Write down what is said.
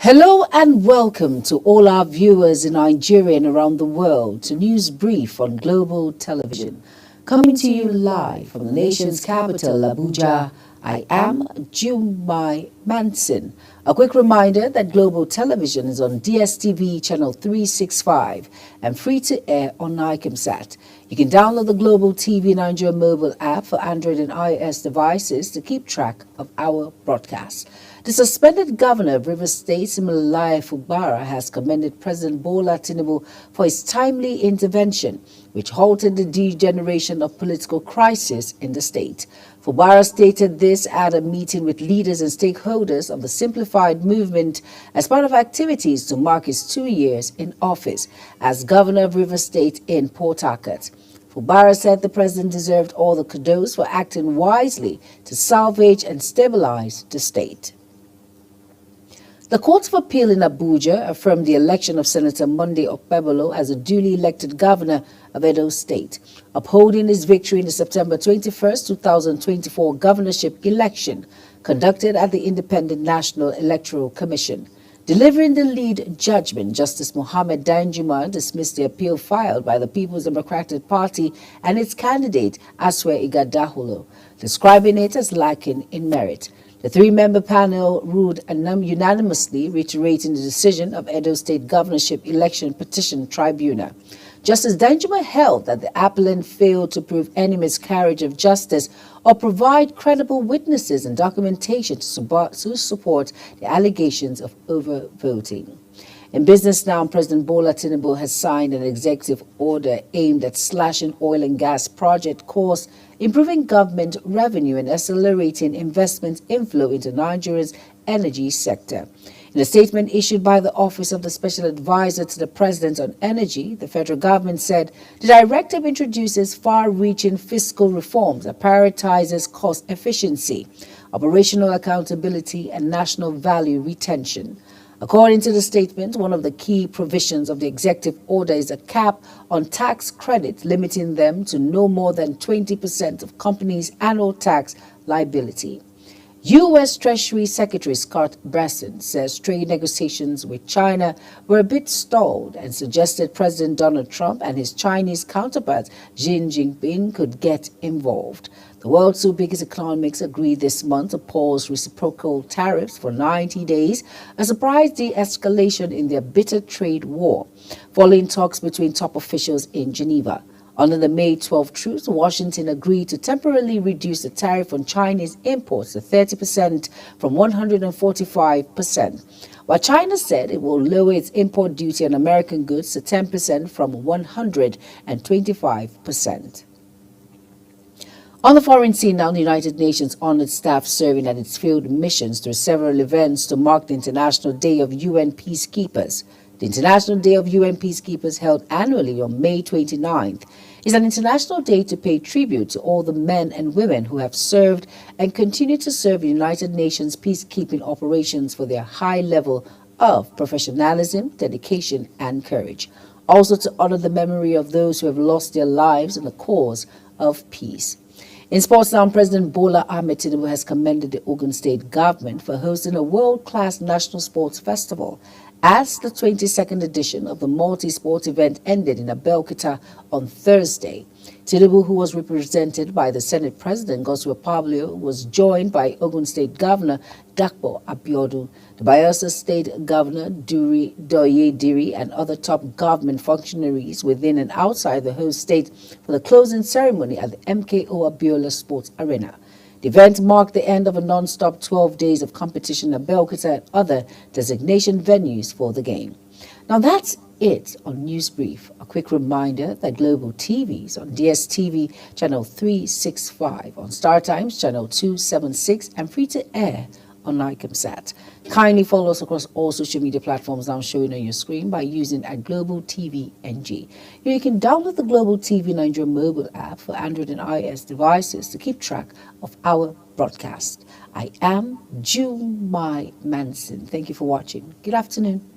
Hello and welcome to all our viewers in Nigeria and around the world to News Brief on Global Television. Coming to you live from the nation's capital, Abuja, I am Jumai Manson. A quick reminder that Global Television is on DSTV channel 365 and free to air on Nicomsat. You can download the Global TV Nigeria mobile app for Android and iOS devices to keep track of our broadcasts. The suspended governor of Rivers State, Siminalayi Fubara, has commended President Bola Tinubu for his timely intervention, which halted the degeneration of political crisis in the state. Fubara stated this at a meeting with leaders and stakeholders of the Simplified Movement as part of activities to mark his 2 years in office as governor of Rivers State in Port Harcourt. Fubara said the president deserved all the kudos for acting wisely to salvage and stabilize the state. The Court of Appeal in Abuja affirmed the election of Senator Monday Okpebholo as a duly elected governor of Edo State, upholding his victory in the September 21, 2024 governorship election conducted at the Independent National Electoral Commission. Delivering the lead judgment, Justice Mohammed Danjuma dismissed the appeal filed by the People's Democratic Party and its candidate, Aswe Ighodalo, describing it as lacking in merit. The three-member panel ruled unanimously, reiterating the decision of Edo State Governorship Election Petition Tribunal. Justice Danjuma held that the appellant failed to prove any miscarriage of justice or provide credible witnesses and documentation to support the allegations of overvoting. In business now, President Bola Tinubu has signed an executive order aimed at slashing oil and gas project costs, improving government revenue and accelerating investment inflow into Nigeria's energy sector. In a statement issued by the Office of the Special Advisor to the President on Energy, the federal government said the directive introduces far-reaching fiscal reforms that prioritizes cost efficiency, operational accountability, and national value retention. According to the statement, one of the key provisions of the executive order is a cap on tax credits, limiting them to no more than 20% of companies' annual tax liability. U.S. Treasury Secretary Scott Bessent says trade negotiations with China were a bit stalled and suggested President Donald Trump and his Chinese counterpart Xi Jinping could get involved. The world's two biggest economies agreed this month to pause reciprocal tariffs for 90 days, a surprise de-escalation in their bitter trade war, following talks between top officials in Geneva. Under the May 12 truce, Washington agreed to temporarily reduce the tariff on Chinese imports to 30% from 145%, while China said it will lower its import duty on American goods to 10% from 125%. On the foreign scene now, the United Nations honored staff serving at its field missions through several events to mark the International Day of UN Peacekeepers. The International Day of UN Peacekeepers, held annually on May 29th, is an international day to pay tribute to all the men and women who have served and continue to serve in United Nations peacekeeping operations for their high level of professionalism, dedication, and courage. Also to honor the memory of those who have lost their lives in the cause of peace. In sports now, President Bola Ahmed Tinubu has commended the Ogun State government for hosting a world-class national sports festival as the 22nd edition of the multi-sport event ended in Abeokuta on Thursday. Tinubu, who was represented by the Senate President Godswill Akpabio, was joined by Ogun State Governor Dapo Abiodun, the Bayelsa State Governor Doye Diri, and other top government functionaries within and outside the host state for the closing ceremony at the MKO Abiola Sports Arena. The event marked the end of a non-stop 12 days of competition at Abeokuta and other designation venues for the game. Now that's it on News Brief. A quick reminder that Global TV is on DSTV channel 365, on Star Times channel 276, and free to air on Nicomsat. Kindly follow us across all social media platforms now showing on your screen by using Global TV NG. You can download the Global TV Nigeria mobile app for Android and iOS devices to keep track of our broadcast. I am Jumai Manson. Thank you for watching. Good afternoon.